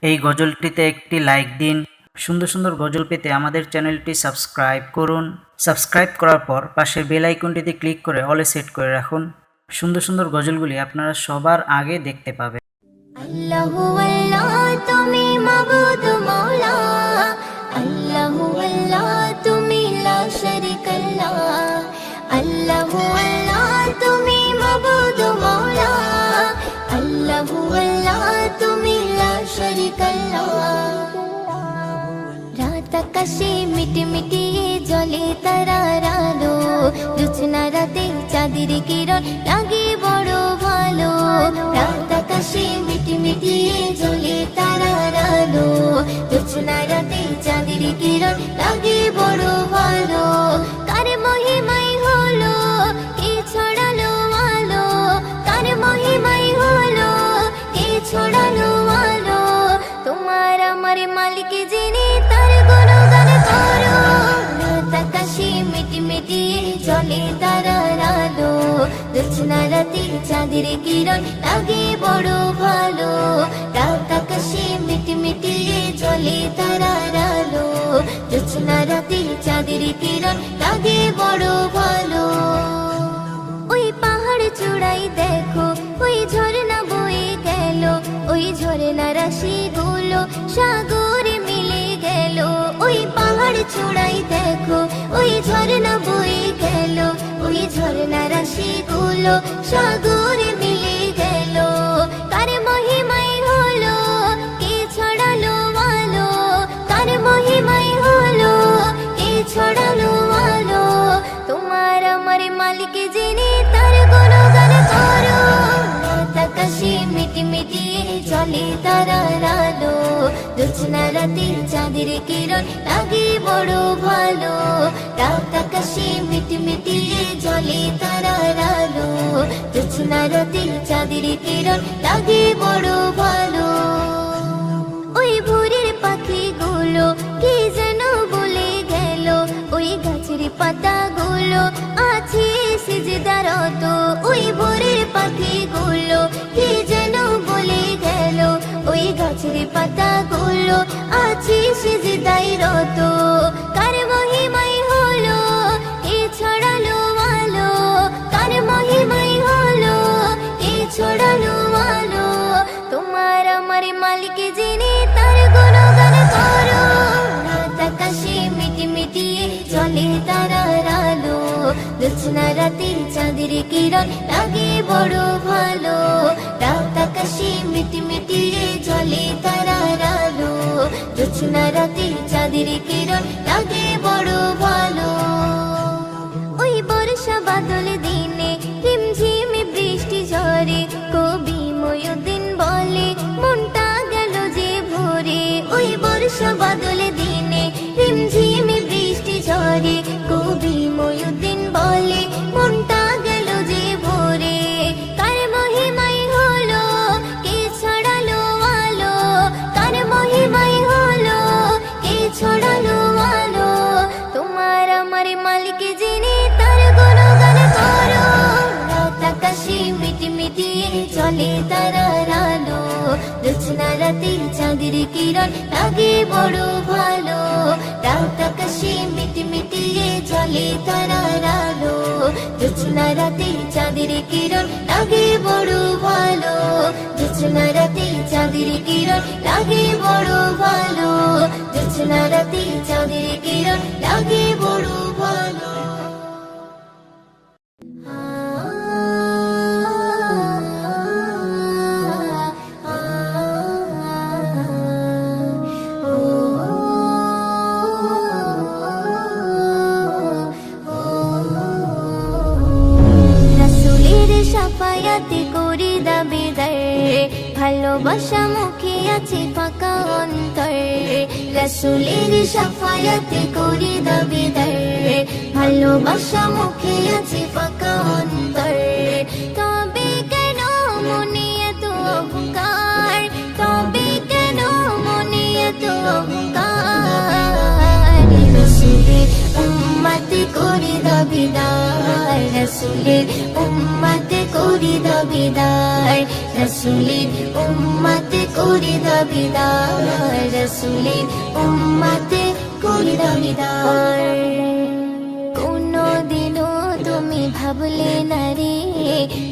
এই গজলটিতে একটি লাইক দিন। সুন্দর সুন্দর গজল পেতে আমাদের চ্যানেলটি সাবস্ক্রাইব করুন। সাবস্ক্রাইব করার পর পাশের বেল আইকনটিতে ক্লিক করে অলে সেট করে রাখুন। সুন্দর সুন্দর গজলগুলি আপনারা সবার আগে দেখতে পাবেন। আল্লাহু আল্লাহ তুমি মাবুদ মওলা, আল্লাহু আল্লাহ তুমি লা শারীকা লাহ, আল্লাহু আল্লাহ তুমি মাবুদ মওলা, আল্লাহু আল্লাহ তুমি লা শারীকা লাহ। রাত আকাশে মিটমিটিয়ে জ্বলে তারার আলো, জোছনা রাতে চাঁদের কিরণ লাগে বড় ভালো। রাত আকাশে মিটমিটিয়ে জ্বলে তারার আলো, জোছনা রাতে চাঁদের কিরণ লাগে বড় ভালো। কার মহিমাই হলো কে ছড়ালো আলো, কার মহিমাই হলো কে ছড়ালো আলো। তোমার আমার মালিক যিনি তার গুণগান করো। রাত আকাশে মিটমিটিয়ে জ্বলে তারার আলো, জোছনা রাতে চাঁদের কিরণ লাগে বড় ভালো। রাত আকাশে মিটমিটিয়ে জ্বলে তারার আলো, জোছনা রাতে চাঁদের কিরণ লাগে বড় ভালো। ওই পাহাড় চূড়াই দেখো ওই ঝর্ণা বয়ে গেল, ওই ঝর্ণা রাশিগুলো সাগরে মিলে গেল। ওই পাহাড় চূড়াই দেখো ওই ঝর্ণা বয়ে গেল, ওই ঝর্ণা রাশিগুলো সাগরে মিলে গেল। কার মহিমাই হলো কে ছড়ালো আলো, কার মহিমাই হলো কে ছড়ালো আলো। তোমার আমার মালিক যিনি তার গুণগান করো। রাত আকাশে মিটমিটিয়ে জ্বলে তারার আলো, জোছনা রাতে চাঁদের কিরণ লাগে বড় ভালো। রাত আকাশে মিটমিটিয়ে জ্বলে তারার আলো, জোছনা রাতে চাঁদের কিরণ লাগে বড় ভালো। ওই ভোরের পাখিগুলো কি যেন বলে গেল, ওই গাছের পাতাগুলো আছে সিজদারত। ওই ভোরের পাখিগুলো কি যেন বলে গেল, ওই গাছের পাতাগুলো আছে সিজদারত। কার মহিমাই হলো কে ছড়ালো আলো, কার মহিমাই হলো কে ছড়ালো আলো। তোমার আমার মালিক যিনি তার গুণগান করো। রাত আকাশে মিটমিটিয়ে জ্বলে তারার আলো, জোছনা রাতে চাঁদের কিরণ লাগে বড় ভালো। রাত আকাশে মিটমিটিয়ে জ্বলে তারার আলো, জোছনা রাতে চাঁদের কিরণ লাগে বড় ভালো। ওই বর্ষা বাদল দিনে ঝিমঝিমে বৃষ্টি ঝরে, কবি ময়ূরদিন বলে মনটা গেল যে ভরে। ওই বর্ষা বাদল দিনে ঝিমঝিমে বৃষ্টি ঝরে, কবি ময়ূরদিন বলে মনটা গেল যে ভরে। কার মহিমাই হলো কে ছড়ালো আলো, কার মহিমাই হলো কে ছড়ালো আলো। তোমার আমার মালিক যিনি তার গুণগান করো। রাত আকাশে মিটমিটিয়ে জ্বলে তারার আলো, জোছনা রাতে চাঁদের কিরণ লাগে বড় ভালো। রাত আকাশে মিটমিটিয়ে জ্বলে তারার আলো, জোছনা রাতে চাঁদের কিরণ লাগে বড় ভালো। জোছনা রাতে চাঁদের কিরণ লাগে বড় ভালো, জোছনা রাতে চাঁদের কিরণ লাগে বড় ভালো। রাসূলের শাফায়াতে করি দাবিদার, ভালোবাসা মুখে আছে ফাঁকা অন্তর। রাসূলের শাফায়াতে করি দাবিদার, ভালোবাসা মুখে আছে ফাঁকা অন্তর। তবে কেন মনে এত অহংকার, তবে কেন মনে এত অহংকার। রাসূলের উম্মতে করি দাবিদার, রাসূলের উম্মতে করি দাবিদার, রাসূলের উম্মতে করি দাবিদার রাসূলের উম্মতে করি দাবিদার কোনদিনও তুমি ভাবলে না রে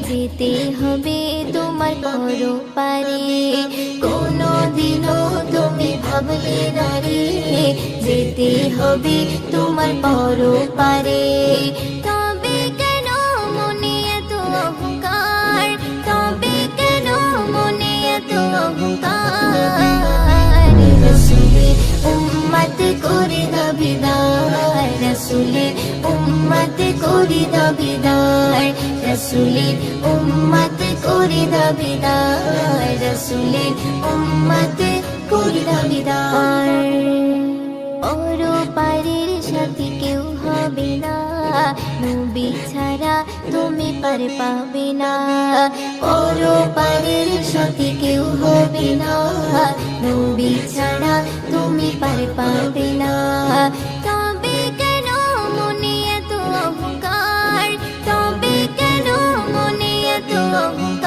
যেতে হবে তোমার পরপারে কোনদিনও তুমি ভাবলে না রে যেতে হবে তোমার পরপারে তবে কেন মনে এত অহংকার তবে কেন মনে এত অহংকার রাসূলের উম্মতে করি দাবিদার রাসূলের উম্মতে করি দাবিদার রাসূলের উম্মতে করি দাবিদার রাসূলের উম্মতে করি দাবিদার পরপারের সাথী কেউ হবে না নবী ছাড়া তুমি পার পাবে না পরপারের সাথী কেউ হবে না নবী ছাড়া তুমি পার পাবে না তবে কেন মনে এত অহংকার তবে কেন মনে এত অহংকার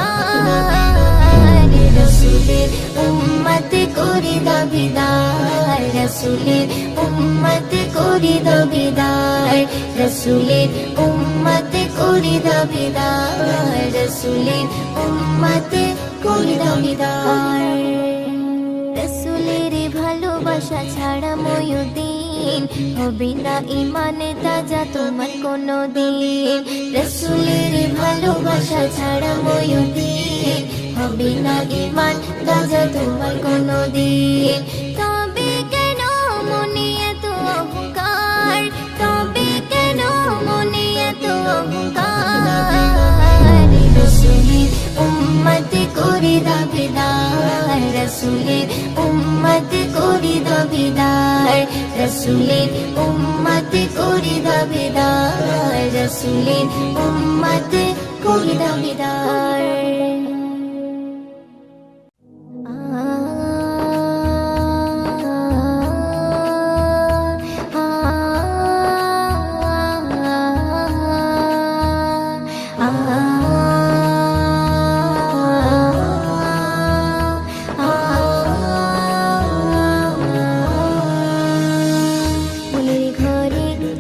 রাসূলের উম্মতে করি দাবিদার রাসূলের উম্মতে করি দাবিদার রাসূলের উম্মতে করি দাবিদার রাসূলের উম্মতে করি দাবিদার রাসূলের ভালোবাসা ছাড়া ময়ূদিন হবে না ইমানে তাজা তোমার কোনো দিন রাসূলের ভালোবাসা ছাড়া ময়ূদিন হবে না ইমান তাজা তোমার কোনো দিন তবে কেন মনে এত অহংকার তবে কেন মনে এত অহংকার রাসূলের উম্মতে করি দাবিদার রাসূলের উম্মতে করি দাবিদার রাসূলের উম্মতে করি দাবিদার রাসূলের উম্মতে করি দাবিদার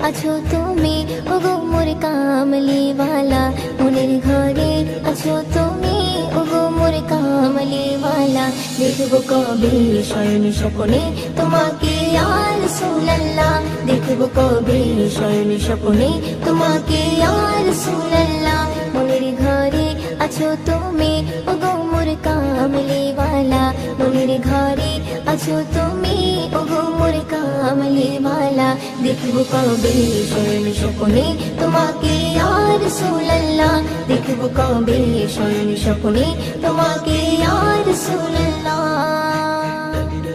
আছো তুমি ওগো মোর কামলিওয়ালা মনের ঘরে আছো তুমি ওগো মোর কামলিওয়ালা দেখবো কবে শয়ন স্বপ্নে তোমাকে ইয়া রাসূলুল্লাহ দেখবো কবে শয়ন স্বপ্নে তোমাকে ইয়া রাসূলুল্লাহ মনের ঘরে আছো তুমি ওগো মোর কামলিওয়ালা মনের ঘরে আছো তুমি ওগো মোর কামলিওয়ালা দেখবো কবে শয়ন স্বপ্নে তোমাকে ইয়া রাসূলুল্লাহ দেখবো কবে শয়ন স্বপ্নে তোমাকে ইয়া রাসূলুল্লাহ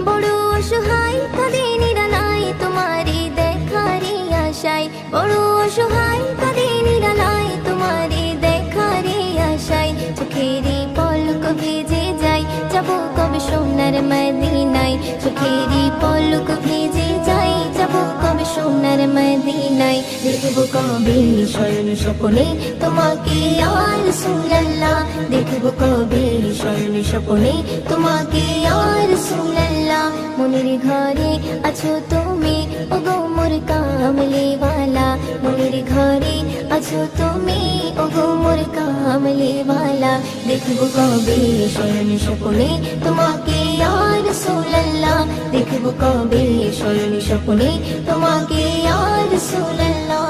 বড় অসহায় কাঁদে নিরালায় তোমারে দেখারে আশায় বড় অসহায় কাঁদে নিরালায় তোমারে দেখারে আশায় চোখেরই পলক ভেজে যায় যাবো কবে সোনার মদিনায় চোখেরই পলক ভেজে যায় যাবো কবে সোনার মদিনায় দেখবো কবে শয়ন স্বপ্নে তোমাকে ইয়া রাসূলুল্লাহ দেখবো কবে শয়ন স্বপ্নে তোমাকে ইয়া রাসূলুল্লাহ মনের ঘরে আছো তুমি ওগো মোর কামলিওয়ালা মনের ঘরে আছো তুমি ওগো মোর কামলিওয়ালা দেখবো কবে শয়ন স্বপ্নে তোমাকে ইয়া রাসূলুল্লাহ দেখবো কবে শয়ন স্বপ্নে তোমাকে ইয়া রাসূলুল্লাহ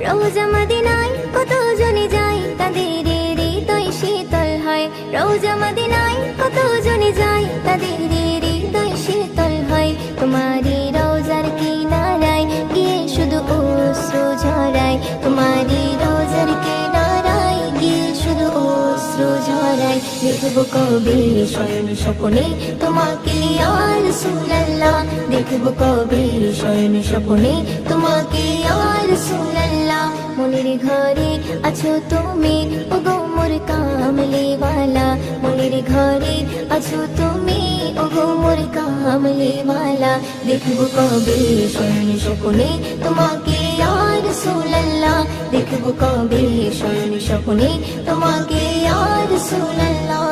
রওজা মদিনায় কত জনে যায় তাদের হৃদয় শীতল হয় রওজা মদিনায় কত জনে যায় তাদের হৃদয় শীতল হয় তোমারি রওজার কিনারায় গিয়ে শুধু অশ্রু ঝরায় তোমারি রওজার কিনারায় গিয়ে শুধু অশ্রু ঝরায় দেখবো কবে শয়ন স্বপ্নে তোমাকে ইয়া রাসূলুল্লাহ দেখবো কবে শয়ন স্বপ্নে তোমাকে ইয়া রাসূলুল্লাহ মনের ঘরে আছো তুমি ওগো মোর কামলিওয়ালা মনের ঘরে আছো তুমি ওগো মোর কামলিওয়ালা দেখবো কবে শয়ন স্বপ্নে তোমাকে ইয়া রাসূলুল্লাহ দেখবো কবে শয়ন স্বপ্নে তোমাকে ইয়া রাসূলুল্লাহ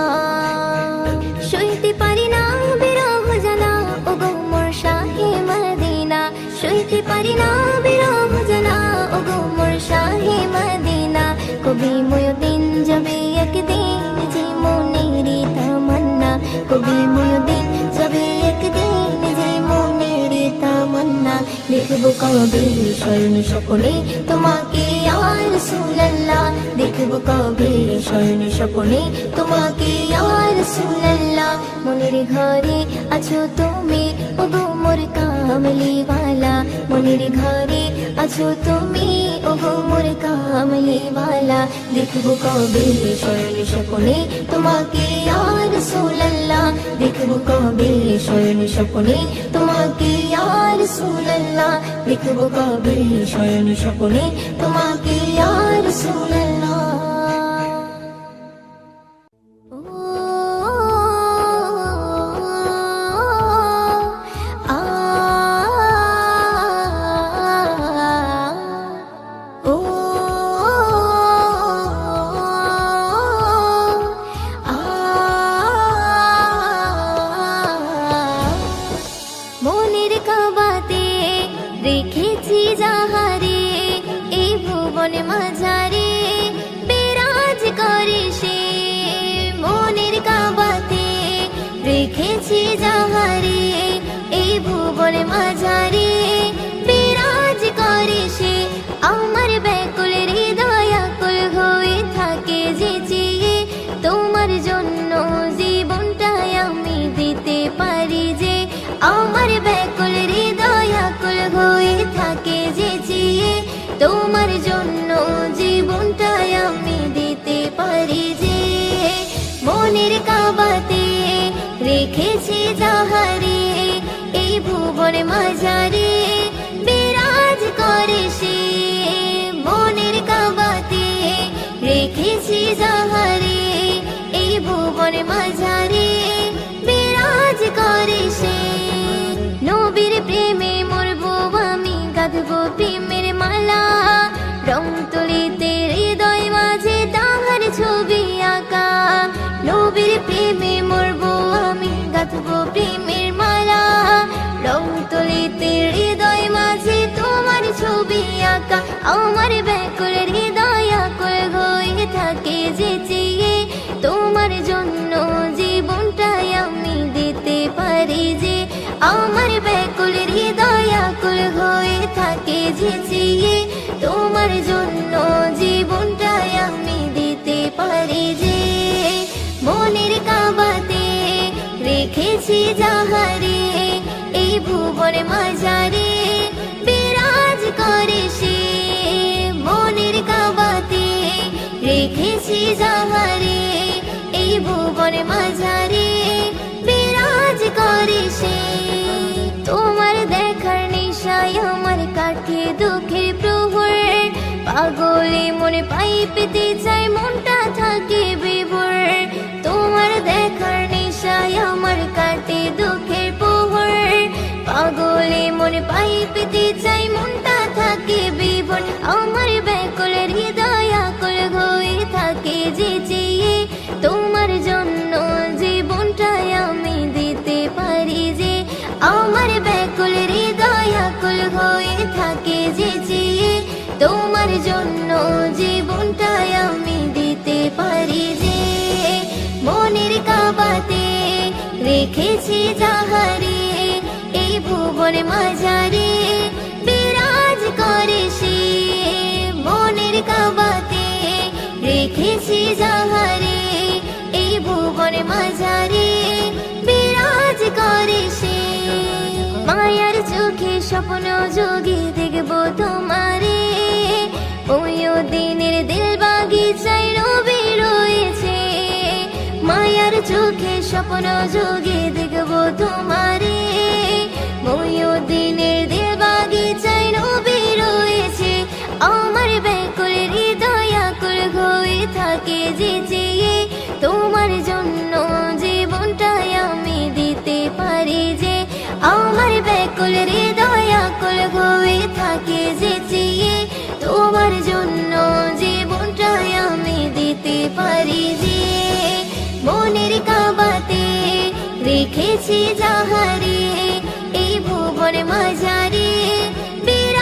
পারি না বিরহ জানা ওগো মোর শাহে মদিনা কবি মুয়ুদ্দিন যাবে একদিন যে মনেরই তামান্না কবি মুয়ুদ্দিন যাবে একদিন যে মনেরই তামান্না দেখবো কবে স্বর্ণ স্বপ্নে তোমাকে ইয়া রাসূলুল্লাহ দেখবো কবে স্বর্ণ স্বপ্নে তোমাকে ইয়া রাসূলুল্লাহ মনের ঘরে আছো তুমি ওগো মোর কামলিওয়ালা মনের ঘরে আছো তুমি ওগো মোর কামলিওয়ালা দেখবো কবে স্বর্ণ স্বপ্নে তোমাকে ইয়া রাসূলুল্লাহ দেখবো কবে স্বর্ণ স্বপ্নে তোমাকে ইয়া রাসূলুল্লাহ দেখবো কবে স্বর্ণ স্বপ্নে তোমাকে ইয়া রাসূলুল্লাহ মনের কাবাতে রেখেছি যাহারে এই ভুবন মাঝারে বিরাজ করে সে মনের কাবাতে রেখেছি যাহারে এই ভুবন মাঝারে বিরাজ করে সে আমার ব্যাকুল হৃদয় আকুল হয়ে থাকে যে চেয়ে তোমার জন্য জীবনটাই আমি দিতে পারি যে আমার ব্যাকুল হৃদয় আকুল হয়ে থাকে যে চেয়ে তোমার জন্য জীবনটাই আমি দিতে পারি যে মনের কাবাতে রেখেছি যাহারে এই ভুবন মাঝারে বিরাজ করে সে মনের কাবাতে রেখেছি যাহারে এই ভুবন মাঝারে বিরাজ করে সে নবীর প্রেমে মরবো আমি গাঁথবো প্রেমের মালা রং তুলিতে হৃদয় মাঝে তাহার ছবি আঁকা নবীর প্রেমে মরবো আমি গাঁথবো প্রেমের মালা রং তুলিতে হৃদয় মাঝে তোমার ছবি আঁকা আমার ব্যাকুল হৃদয় আকুল হয়ে থাকে যে চেয়ে তোমার জন্য জীবনটাই আমি দিতে পারি যে আমার ব্যাকুল হৃদয় আকুল হয়ে থাকে যে চেয়ে তোমার জন্য জীবনটাই আমি দিতে পারি যে মনের কাবাতে রেখেছি যাহারে এই ভুবন মাঝারে বিরাজ করে সে মনের কাবাতে রেখেছি যাহারে এই ভুবন মাঝারে বিরাজ করে সে তোমার দেখার নেশায় আমার কাটে দুঃখের প্রহর পাগলে মনে পাই পেতে চাই মনটা থাকে বিভোর তোমার দেখার নেশায় আমার কাটে দুঃখের প্রহর পাগলে মনে পাই পেতে চাই মনটা থাকে বিভোর আমার ব্যাকুল হৃদয় আকুল হয়ে থাকে যে চেয়ে তোমার জন্য জীবনটাই আমি দিতে পারি যে আমার ব্যাকুল হৃদয় আকুল হয়ে থাকে যে চেয়ে তোমার জন্য জীবনটাই আমি দিতে পারি যে মনের কাবাতে রেখেছি যাহারে এই ভুবন মাঝারে বিরাজ করে সে মনের কাবাতে রেখেছি যাহারে এই ভুবন মাঝারে বিরাজ করে সে মায়ার চোখে স্বপ্ন যোগে দেখবো তোমারে ওই দিনের দিল বাগিচায় রবি রয়েছে মায়ার চোখে স্বপ্ন যোগে দেখবো তোমারে ওই দিনের দিল বাগিচায় রবি রয়েছে আমার ব্যাকুল হৃদয় আকুল হয়ে থাকে যে চেয়ে তোমার জন্য জীবনটাই আমি দিতে পারি যে আমার ব্যাকুল হৃদয় আকুল হয়ে থাকে যে চেয়ে তোমার জন্য জীবনটাই আমি দিতে পারি যে মনের কাবাতে রেখেছি যাহারে এই ভুবন মাঝারে বিরাজ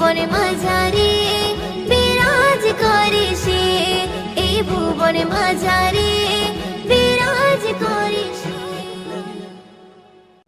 ভুবন মাঝারে বিরাজ করে সে, এই ভুবন মাঝারে